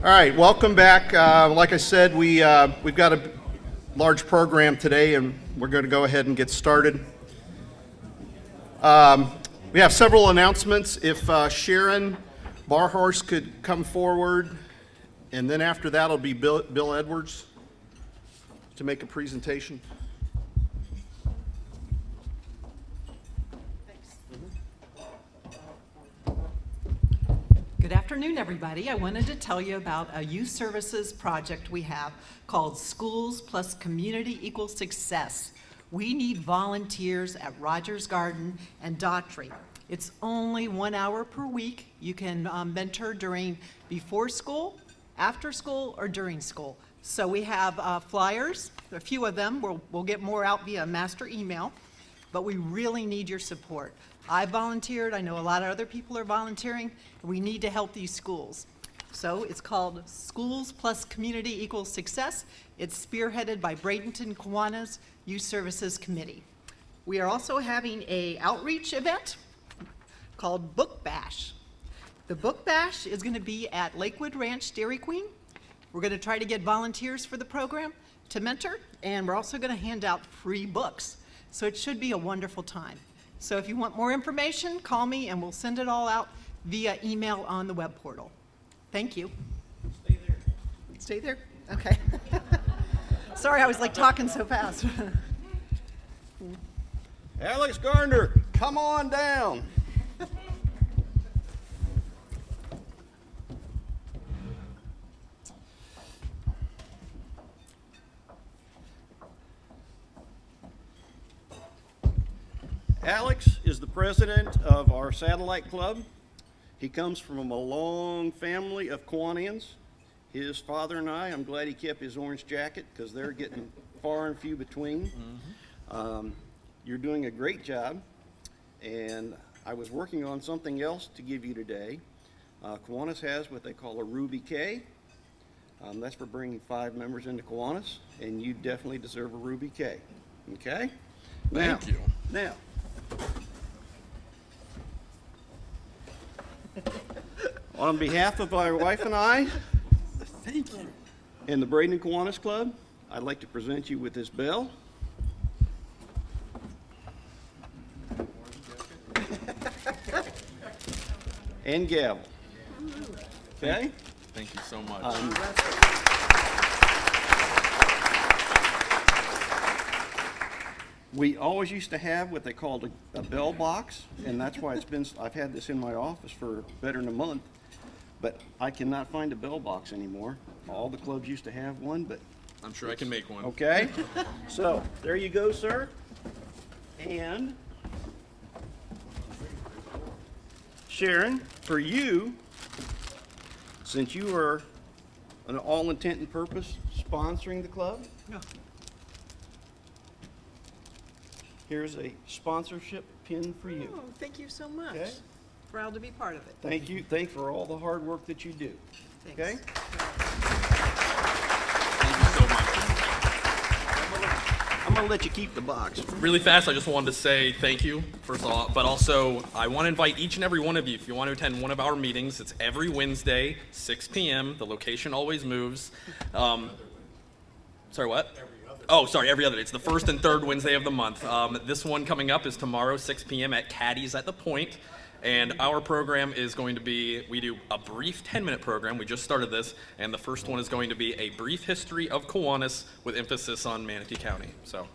All right, welcome back. Like I said, we've got a large program today, and we're going to go ahead and get started. We have several announcements. If Sharon Barhorse could come forward, and then after that will be Bill Edwards to make a presentation. Good afternoon, everybody. I wanted to tell you about a youth services project we have called Schools Plus Community Equals Success. We need volunteers at Rogers Garden and Daughtry. It's only 1 hour per week. You can mentor before school, after school, or during school. So we have flyers, a few of them. We'll get more out via master email, but we really need your support. I volunteered, I know a lot of other people are volunteering, and we need to help these schools. So it's called Schools Plus Community Equals Success. It's spearheaded by Bradenton Kiwanis Youth Services Committee. We are also having an outreach event called Book Bash. The Book Bash is going to be at Lakewood Ranch Dairy Queen. We're going to try to get volunteers for the program to mentor, and we're also going to hand out free books. So it should be a wonderful time. So if you want more information, call me and we'll send it all out via email on the web portal. Thank you. Stay there. Stay there? Okay. Sorry, I was like talking so fast. Alex Gardner, come on down. Alex is the president of our satellite club. He comes from a long family of Kiwanians. His father and I'm glad he kept his orange jacket because they're getting far and few between. Mm-hmm. You're doing a great job, and I was working on something else to give you today. Kiwanis has what they call a Ruby K. That's for bringing 5 members into Kiwanis, and you definitely deserve a Ruby K. Okay? Thank you. Now, on behalf of my wife and I, Thank you. and the Bradenton Kiwanis Club, I'd like to present you with this bell. And gavel. Okay? Thank you so much. We always used to have what they called a bell box, and that's why I've had this in my office for better than a month, but I cannot find a bell box anymore. All the clubs used to have one, but. I'm sure I can make one. Okay, so there you go, sir. And Sharon, for you, since you are an all intent and purpose sponsoring the club, here's a sponsorship pin for you. Oh, thank you so much. Okay. Proud to be part of it. Thank you. Thanks for all the hard work that you do. Thanks. Okay? Thank you so much. I'm going to let you keep the box. Really fast, I just wanted to say thank you, first of all, but also I want to invite each and every one of you, if you want to attend one of our meetings, it's every Wednesday, 6 p.m. The location always moves. Sorry, what? Every other day. It's the first and third Wednesday of the month. This one coming up is tomorrow, 6 p.m. at Caddy's at the Point. And our program is going to be, we do a brief 10-minute program. We just started this. And the first one is going to be a brief history of Kiwanis with emphasis on Manatee County. So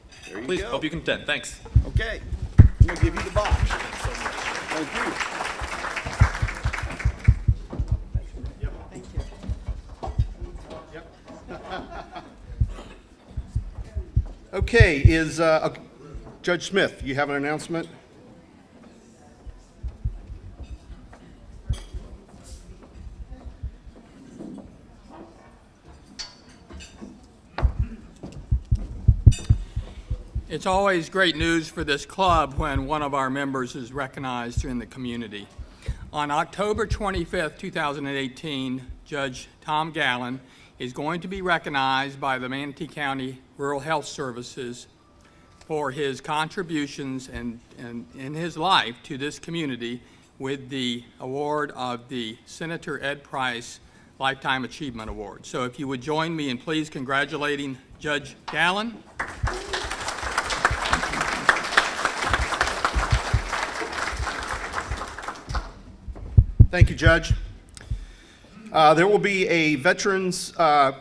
please, go. hope you can attend. Thanks. Okay. I'm going to give you the box. Thanks so much. Thank you. Thank you. Okay, is Judge Smith, you have an announcement? It's always great news for this club when one of our members is recognized in the community. On October 25th, 2018, Judge Tom Gallen is going to be recognized by the Manatee County Rural Health Services for his contributions and in his life to this community with the award of the Senator Ed Price Lifetime Achievement Award. So if you would join me in please congratulating Judge Gallen. Thank you, Judge. There will be a Veterans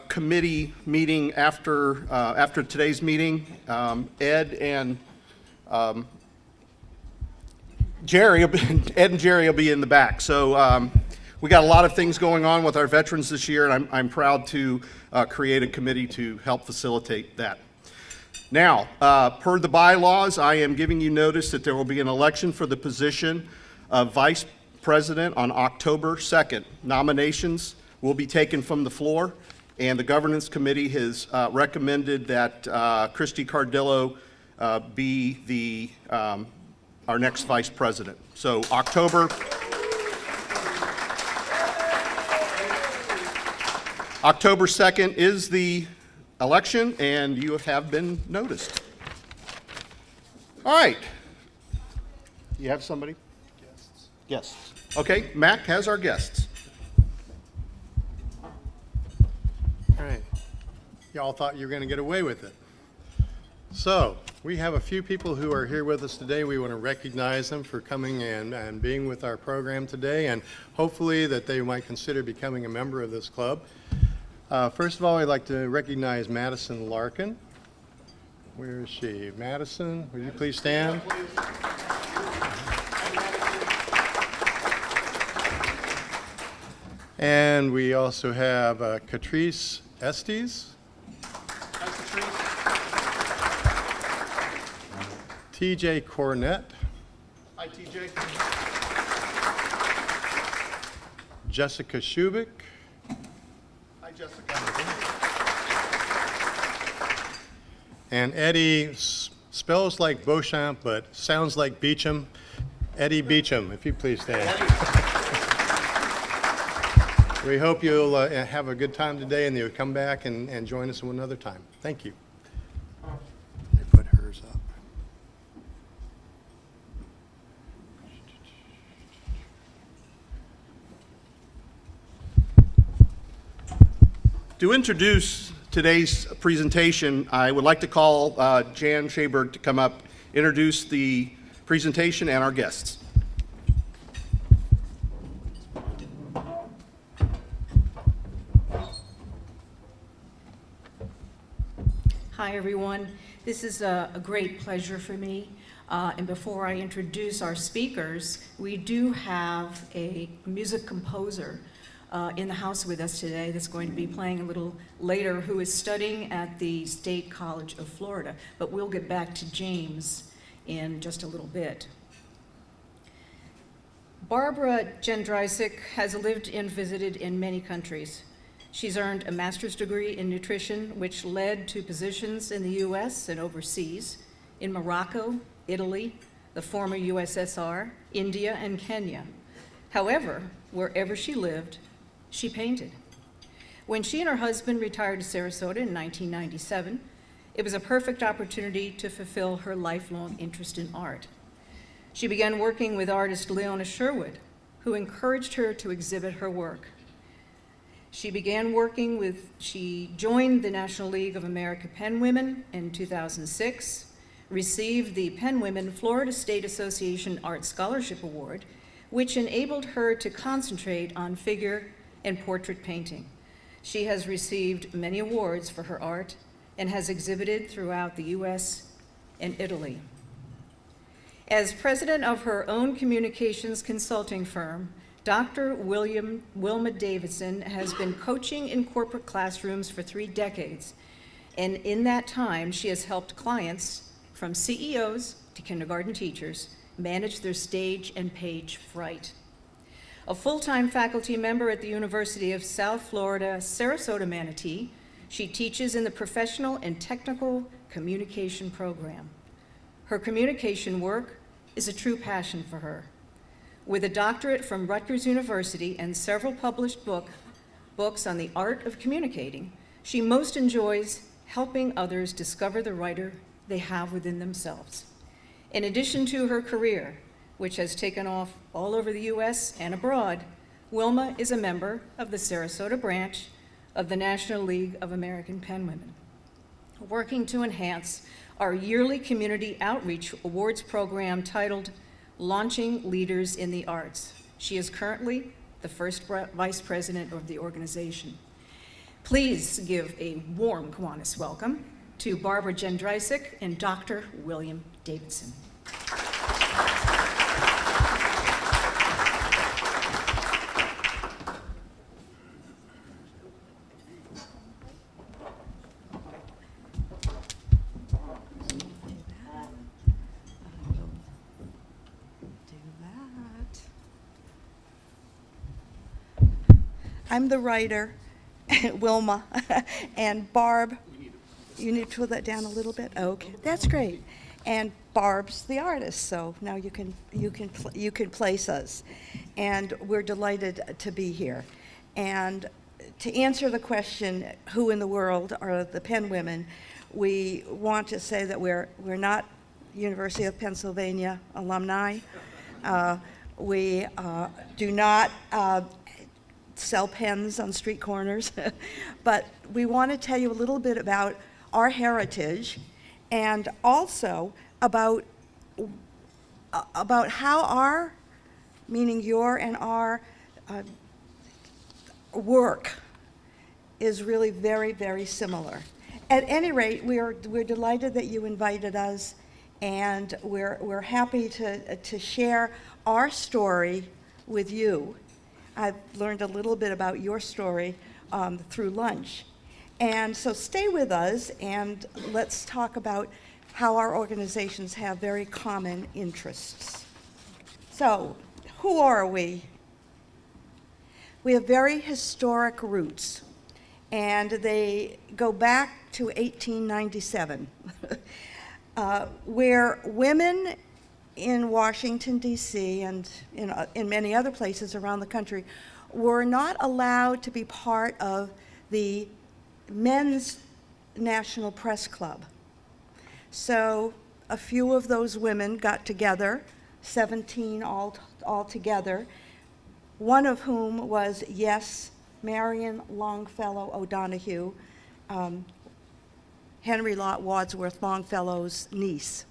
Committee meeting after today's meeting. Ed and Jerry will be in the back. So we got a lot of things going on with our veterans this year, and I'm proud to create a committee to help facilitate that. Now, per the bylaws, I am giving you notice that there will be an election for the position of Vice President on October 2nd. Nominations will be taken from the floor, and the Governance Committee has recommended that Christy Cardillo be our next Vice President. So October 2nd is the election, and you have been noticed. All right. You have somebody? Guests. Okay, Mac has our guests. All right. Y'all thought you were going to get away with it. So, we have a few people who are here with us today. We want to recognize them for coming and being with our program today, and hopefully that they might consider becoming a member of this club. First of all, I'd like to recognize Madison Larkin. Where is she? Madison, would you please stand? And we also have Catrice Estes. Hi, Catrice. TJ Cornett. Hi, TJ. Jessica Shubik. Hi, Jessica. And Eddie spells like Beauchamp, but sounds like Beecham. Eddie Beecham, if you please stand. We hope you'll have a good time today, and you'll come back and join us another time. Thank you. Let me put hers up. To introduce today's presentation, I would like to call Jan Schaberg to come up, introduce the presentation and our guests. Hi, everyone. This is a great pleasure for me. And before I introduce our speakers, we do have a music composer in the house with us today that's going to be playing a little later, who is studying at the State College of Florida. But we'll get back to James in just a little bit. Barbara Jendrysik has lived and visited in many countries. She's earned a master's degree in nutrition, which led to positions in the U.S. and overseas, in Morocco, Italy, the former USSR, India, and Kenya. However, wherever she lived, she painted. When she and her husband retired to Sarasota in 1997, it was a perfect opportunity to fulfill her lifelong interest in art. She began working with artist Leona Sherwood, who encouraged her to exhibit her work. She joined the National League of American Pen Women in 2006, received the Pen Women Florida State Association Art Scholarship Award, which enabled her to concentrate on figure and portrait painting. She has received many awards for her art and has exhibited throughout the U.S. and Italy. As president of her own communications consulting firm, Dr. Wilma Davidson has been coaching in corporate classrooms for 3 decades, and in that time, she has helped clients, from CEOs to kindergarten teachers, manage their stage and page fright. A full-time faculty member at the University of South Florida, Sarasota Manatee, she teaches in the Professional and Technical Communication program. Her communication work is a true passion for her. With a doctorate from Rutgers University and several published books on the art of communicating, she most enjoys helping others discover the writer they have within themselves. In addition to her career, which has taken off all over the U.S. and abroad, Wilma is a member of the Sarasota branch of the National League of American Penwomen, working to enhance our yearly community outreach awards program titled Launching Leaders in the Arts. She is currently the first vice president of the organization. Please give a warm Kiwanis welcome to Barbara Jendrysik and Dr. William Davidson. I'm the writer, Wilma, and Barb, you need to pull that down a little bit? Okay, that's great. And Barb's the artist, so now you can place us. And we're delighted to be here. And to answer the question, who in the world are the Penn women, we want to say that we're not University of Pennsylvania alumni. We do not sell pens on street corners, but we want to tell you a little bit about our heritage and also about how our, meaning your and our work is really very, very similar. At any rate, we're delighted that you invited us, and we're happy to share our story with you. I've learned a little bit about your story through lunch. And so stay with us and let's talk about how our organizations have very common interests. So, who are we? We have very historic roots, and they go back to 1897, where women in Washington, D.C., and in many other places around the country, were not allowed to be part of the Men's National Press Club. So a few of those women got together, 17 all together, one of whom was, yes, Marion Longfellow O'Donoghue, Henry Wadsworth Longfellow's niece.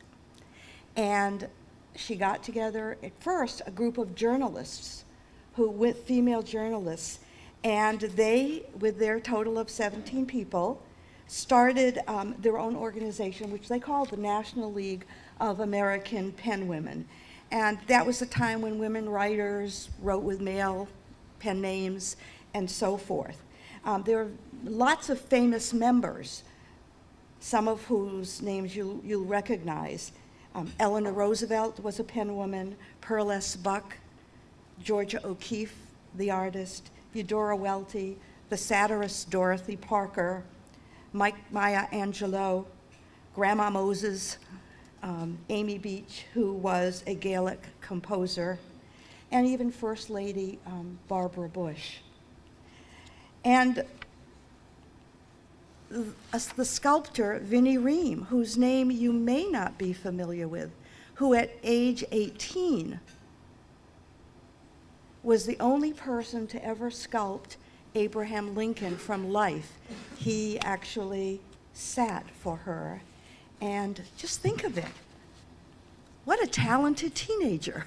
And she got together at first a group of journalists, female journalists, and they, with their total of 17 people, started their own organization, which they called the National League of American Penwomen. And that was a time when women writers wrote with male pen names and so forth. There are lots of famous members, some of whose names you'll recognize. Eleanor Roosevelt was a penwoman, Pearl S. Buck, Georgia O'Keeffe, the artist, Eudora Welty, the satirist Dorothy Parker, Maya Angelou, Grandma Moses, Amy Beach, who was a Gaelic composer, and even First Lady Barbara Bush. And the sculptor Vinnie Ream, whose name you may not be familiar with, who at age 18 was the only person to ever sculpt Abraham Lincoln from life. He actually sat for her. And just think of it. What a talented teenager.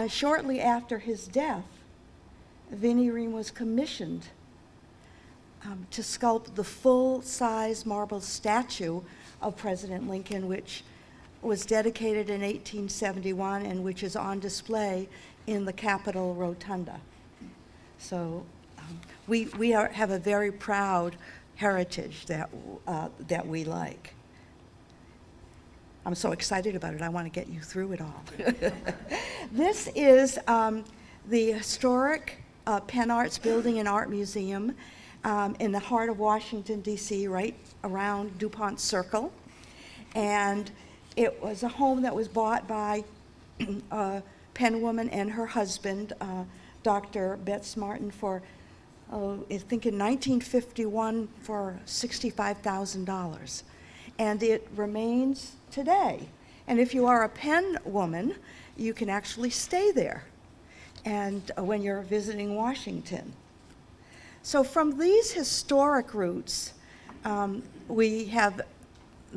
Shortly after his death, Vinnie Ream was commissioned to sculpt the full-size marble statue of President Lincoln, which was dedicated in 1871 and which is on display in the Capitol Rotunda. So we have a very proud heritage that we like. I'm so excited about it, I want to get you through it all. This is the historic Penn Arts Building and Art Museum in the heart of Washington, D.C., right around DuPont Circle. And it was a home that was bought by a Penn woman and her husband, Dr. Betts Martin, for, I think in 1951, for $65,000. And it remains today. And if you are a Penn woman, you can actually stay there. and when you're visiting Washington. So from these historic roots, we have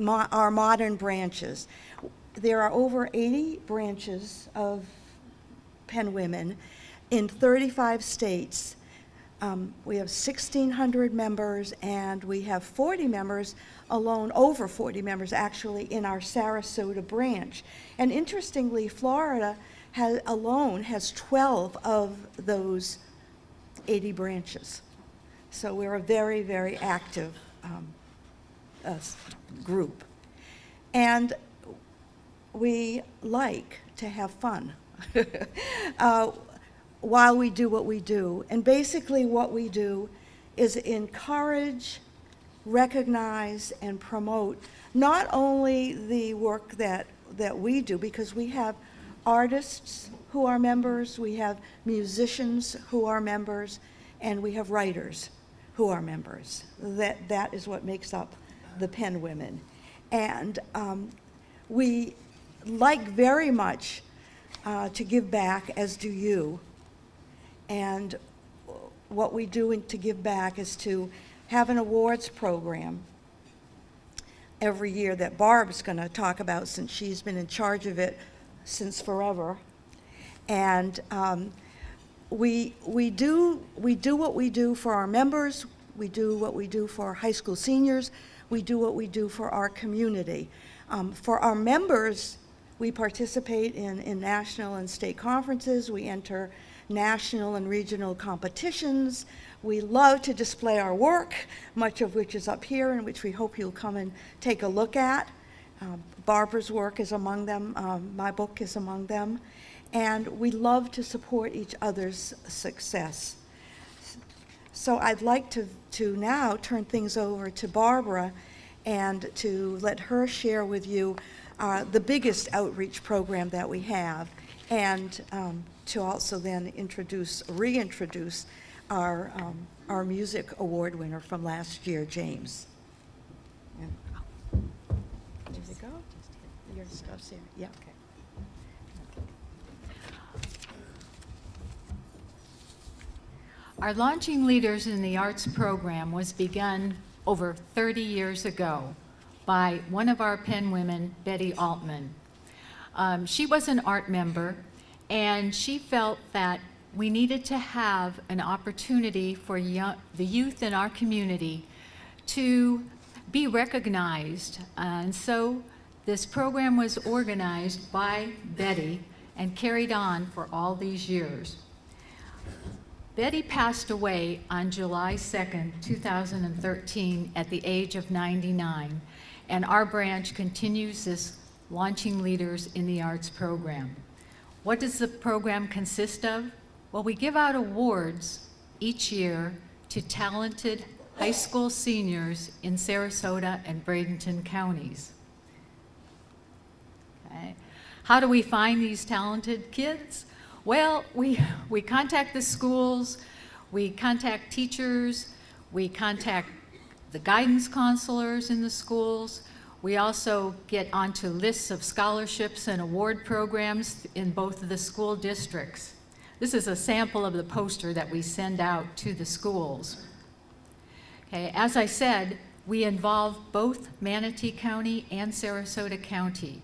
our modern branches. There are over 80 branches of Penn Women in 35 states. We have 1,600 members, and we have 40 members alone, over 40 members actually, in our Sarasota branch. And interestingly, Florida alone has 12 of those 80 branches. So we're a very, very active group. And we like to have fun while we do what we do. And basically what we do is encourage, recognize, and promote not only the work that we do, because we have artists who are members, we have musicians who are members, and we have writers who are members. That is what makes up the Penn Women. And we like very much to give back, as do you. And what we do to give back is to have an awards program every year that Barb's going to talk about, since she's been in charge of it since forever. And we do what we do for our members, we do what we do for our high school seniors, we do what we do for our community. For our members, we participate in national and state conferences, we enter national and regional competitions. We love to display our work, much of which is up here, and which we hope you'll come and take a look at. Barbara's work is among them, my book is among them, and we love to support each other's success. So I'd like to now turn things over to Barbara and to let her share with you the biggest outreach program that we have, and to also then reintroduce our music award winner from last year, James. And, there you go. Your stuff's here. Yeah. Okay. Our Launching Leaders in the Arts program was begun over 30 years ago by one of our Penn women, Betty Altman. She was an art member, and she felt that we needed to have an opportunity for the youth in our community to be recognized. And so this program was organized by Betty and carried on for all these years. Betty passed away on July 2nd, 2013 at the age of 99, and our branch continues this Launching Leaders in the Arts program. What does the program consist of? Well, we give out awards each year to talented high school seniors in Sarasota and Bradenton counties. Okay. How do we find these talented kids? Well, we contact the schools, we contact teachers, we contact the guidance counselors in the schools. We also get onto lists of scholarships and award programs in both of the school districts. This is a sample of the poster that we send out to the schools. Okay, as I said, we involve both Manatee County and Sarasota County.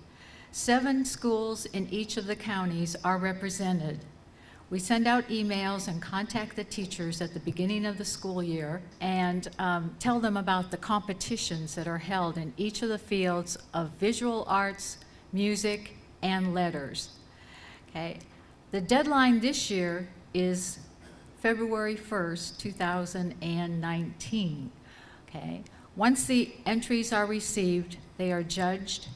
7 schools in each of the counties are represented. We send out emails and contact the teachers at the beginning of the school year and tell them about the competitions that are held in each of the fields of visual arts, music, and letters. Okay. The deadline this year is February 1st, 2019. Okay. Once the entries are received, they are judged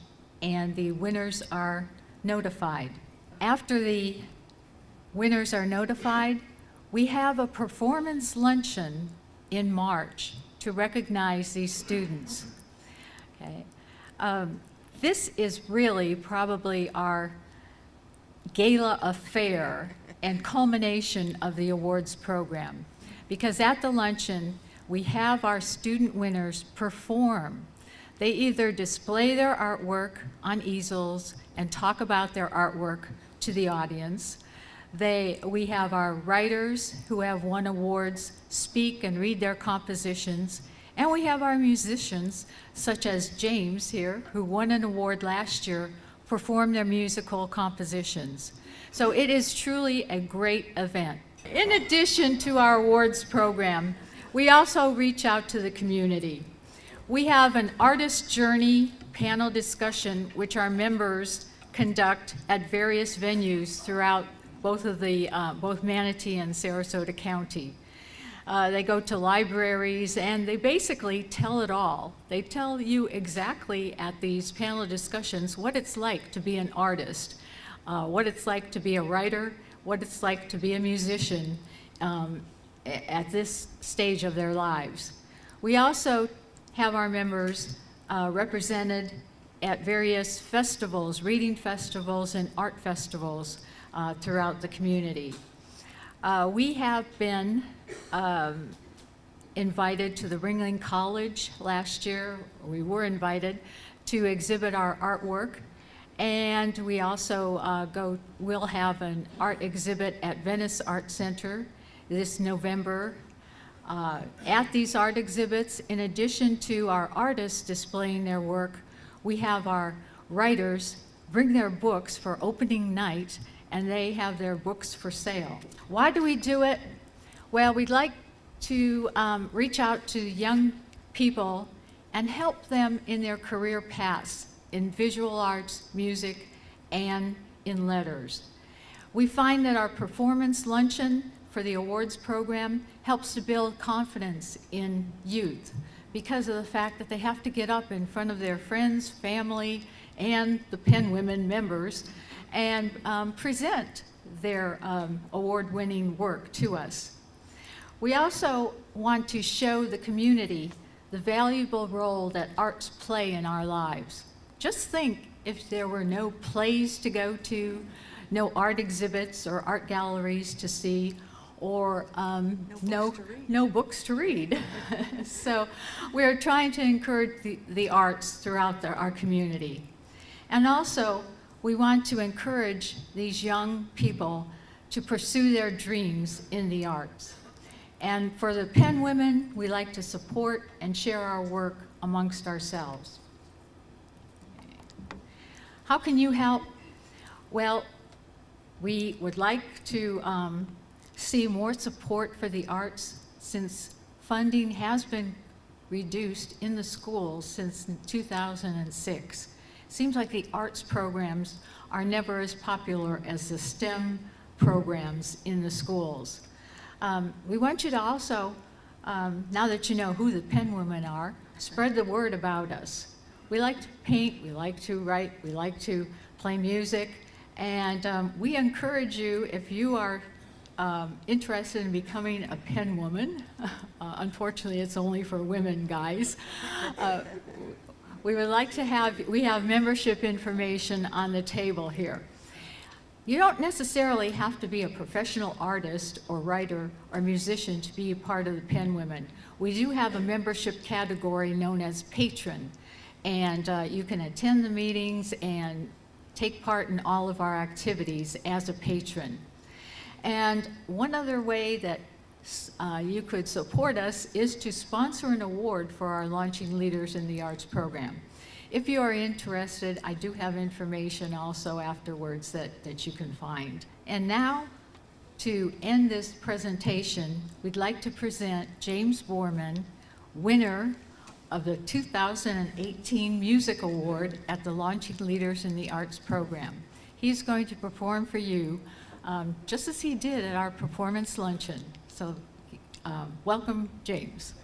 and the winners are notified. After the winners are notified, we have a performance luncheon in March to recognize these students. Okay. This is really probably our gala affair and culmination of the awards program, because at the luncheon, we have our student winners perform. They either display their artwork on easels and talk about their artwork to the audience. We have our writers who have won awards speak and read their compositions, and we have our musicians, such as James here, who won an award last year, perform their musical compositions. So it is truly a great event. In addition to our awards program, we also reach out to the community. We have an artist journey panel discussion, which our members conduct at various venues throughout both Manatee and Sarasota County. They go to libraries and they basically tell it all. They tell you exactly at these panel discussions what it's like to be an artist, what it's like to be a writer, what it's like to be a musician at this stage of their lives. We also have our members represented at various festivals, reading festivals and art festivals throughout the community. We have been invited to the Ringling College last year. We were invited to exhibit our artwork, and we also we'll have an art exhibit at Venice Art Center this November. At these art exhibits, in addition to our artists displaying their work, we have our writers bring their books for opening night, and they have their books for sale. Why do we do it? Well, we'd like to reach out to young people and help them in their career paths in visual arts, music, and in letters. We find that our performance luncheon for the awards program helps to build confidence in youth because of the fact that they have to get up in front of their friends, family, and the Penn Women members and present their award-winning work to us. We also want to show the community the valuable role that arts play in our lives. Just think if there were no plays to go to, no art exhibits or art galleries to see, or no books to read. So we're trying to encourage the arts throughout our community. And also, we want to encourage these young people to pursue their dreams in the arts. And for the Penn Women, we like to support and share our work amongst ourselves. How can you help? Well, we would like to see more support for the arts since funding has been reduced in the schools since 2006. Seems like the arts programs are never as popular as the STEM programs in the schools. We want you to also, now that you know who the Penn Women are, spread the word about us. We like to paint, we like to write, we like to play music, and we encourage you, if you are interested in becoming a Penn Woman, unfortunately it's only for women, guys, we would like to we have membership information on the table here. You don't necessarily have to be a professional artist or writer or musician to be a part of the Penn Women. We do have a membership category known as patron, and you can attend the meetings and take part in all of our activities as a patron. And one other way that you could support us is to sponsor an award for our Launching Leaders in the Arts program. If you are interested, I do have information also afterwards that you can find. And now, to end this presentation, we'd like to present James Borman, winner of the 2018 Music Award at the Launching Leaders in the Arts program. He's going to perform for you just as he did at our performance luncheon. So welcome, James.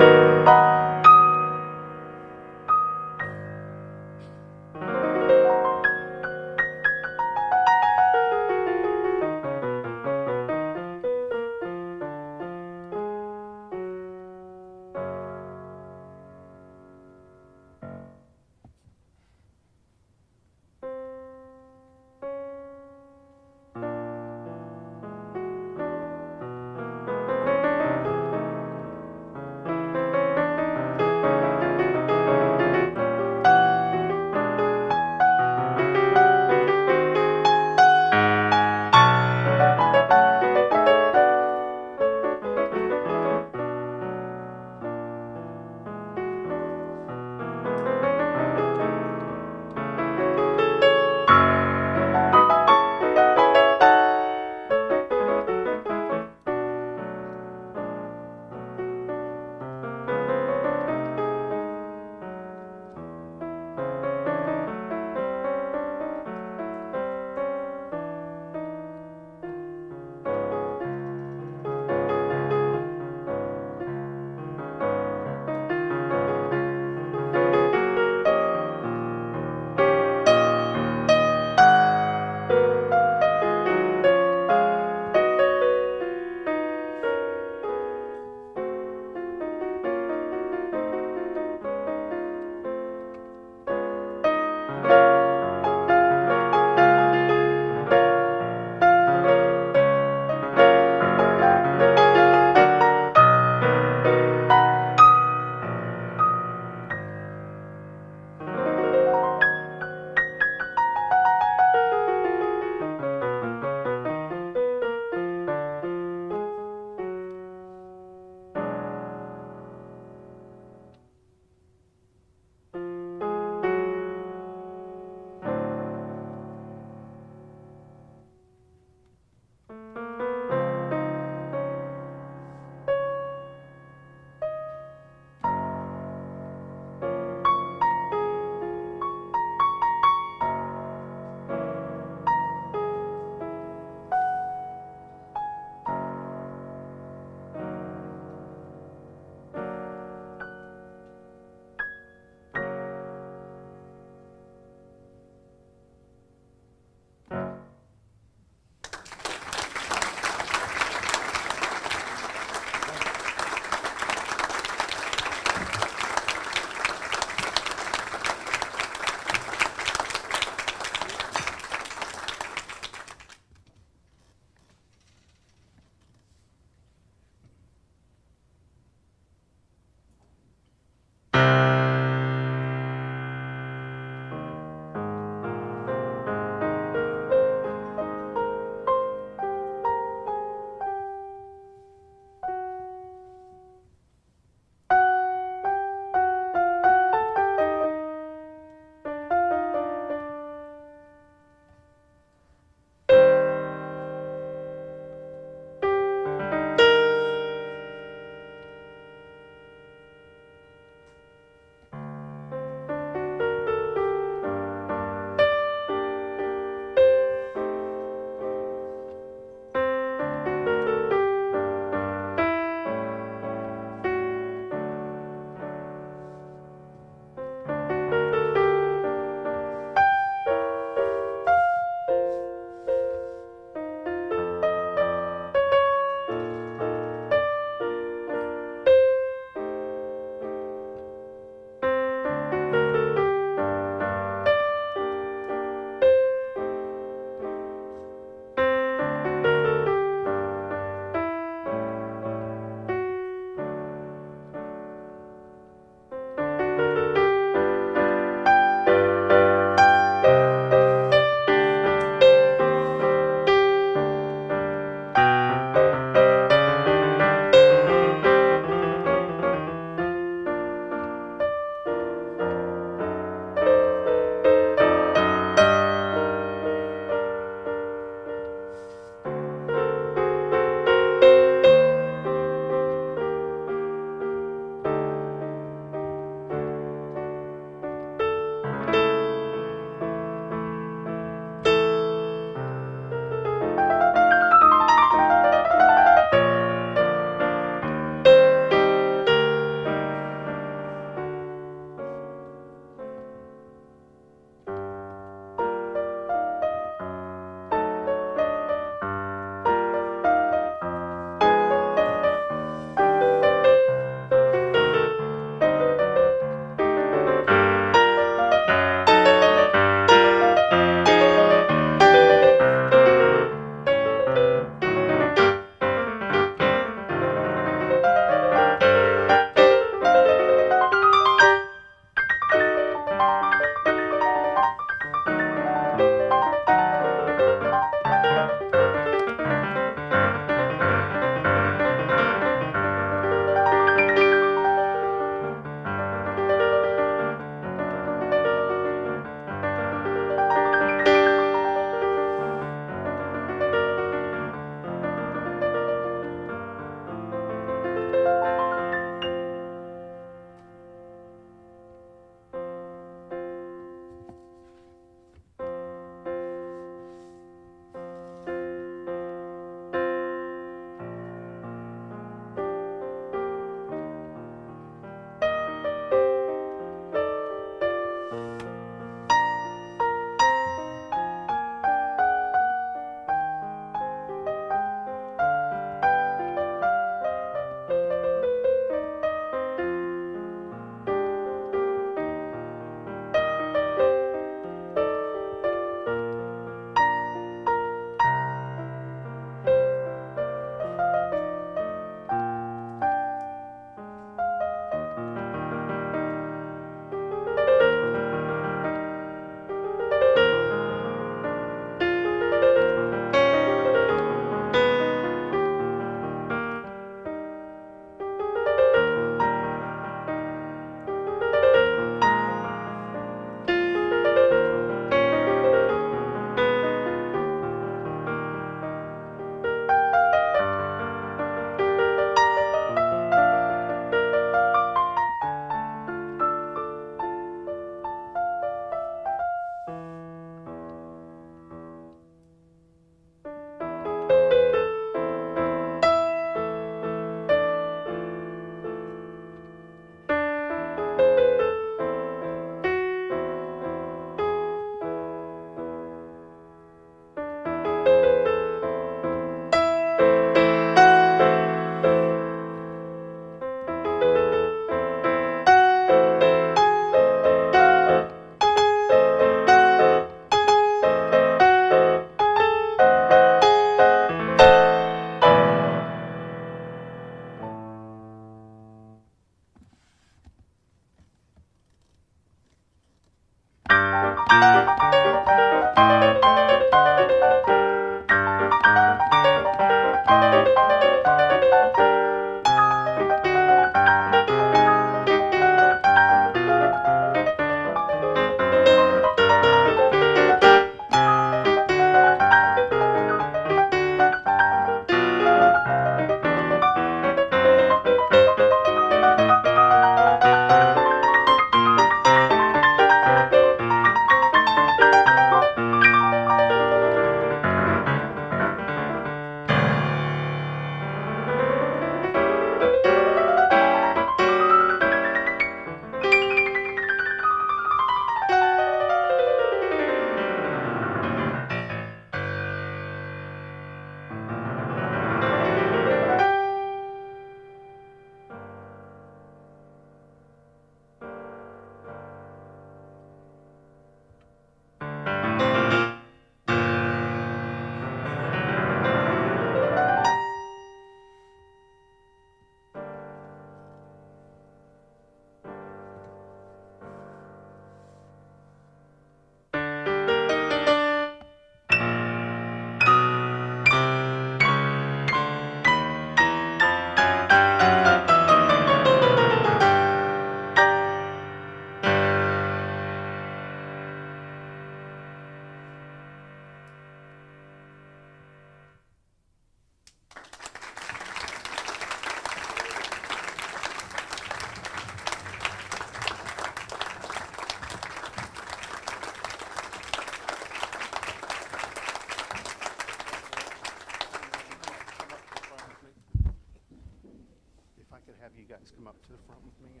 Have you guys come up to the front with me?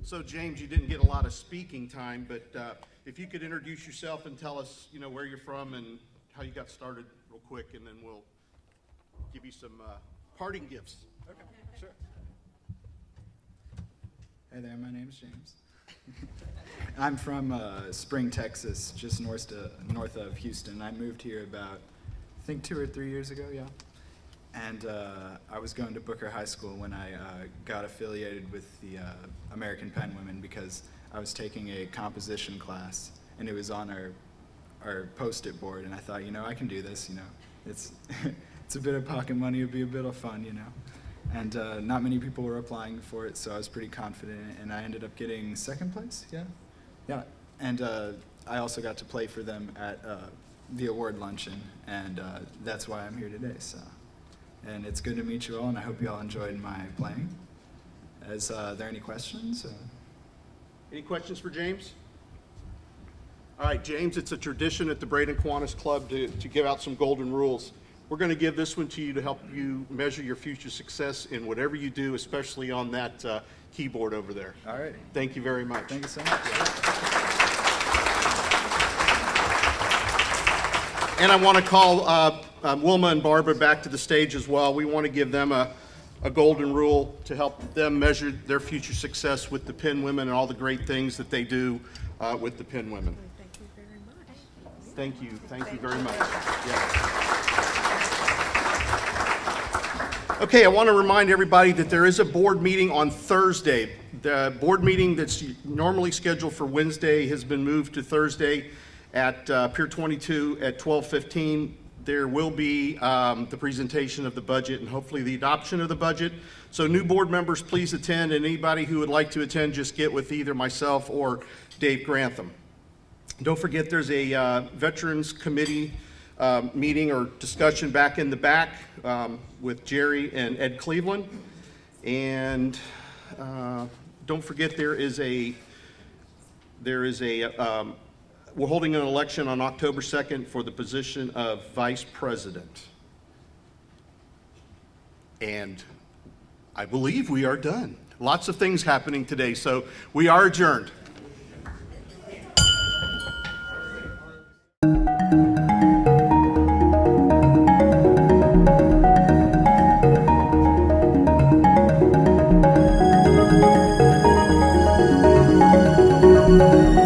So James, you didn't get a lot of speaking time, but if you could introduce yourself and tell us, where you're from and how you got started real quick, and then we'll give you some parting gifts. Okay, sure. Hey there, my name's James. I'm from Spring, Texas, just north of Houston. I moved here about, I think 2 or 3 years ago, yeah. And I was going to Booker High School when I got affiliated with the American Pen Women because I was taking a composition class, and it was on our post-it board, and I thought, I can do this, It's, it's a bit of pocket money, it'd be a bit of fun, And not many people were applying for it, so I was pretty confident, and I ended up getting second place, yeah. And I also got to play for them at the award luncheon, and that's why I'm here today, so. And it's good to meet you all, and I hope you all enjoyed my playing. Is there any questions? Any questions for James? All right, James, it's a tradition at the Bradenton Kiwanis Club to give out some golden rules. We're going to give this one to you to help you measure your future success in whatever you do, especially on that keyboard over there. All right. Thank you very much. Thank you so much. And I want to call Wilma and Barbara back to the stage as well. We want to give them a golden rule to help them measure their future success with the Pen Women and all the great things that they do with the Pen Women. Thank you very much. Thank you. Thank you very much. Yeah. Okay, I want to remind everybody that there is a board meeting on Thursday. The board meeting that's normally scheduled for Wednesday has been moved to Thursday at Pier 22 at 12:15. There will be the presentation of the budget and hopefully the adoption of the budget. So new board members, please attend, and anybody who would like to attend, just get with either myself or Dave Grantham. Don't forget there's a Veterans Committee meeting or discussion back in the back with Jerry and Ed Cleveland. And don't forget we're holding an election on October 2nd for the position of Vice President. And I believe we are done. Lots of things happening today, so we are adjourned. Thank you.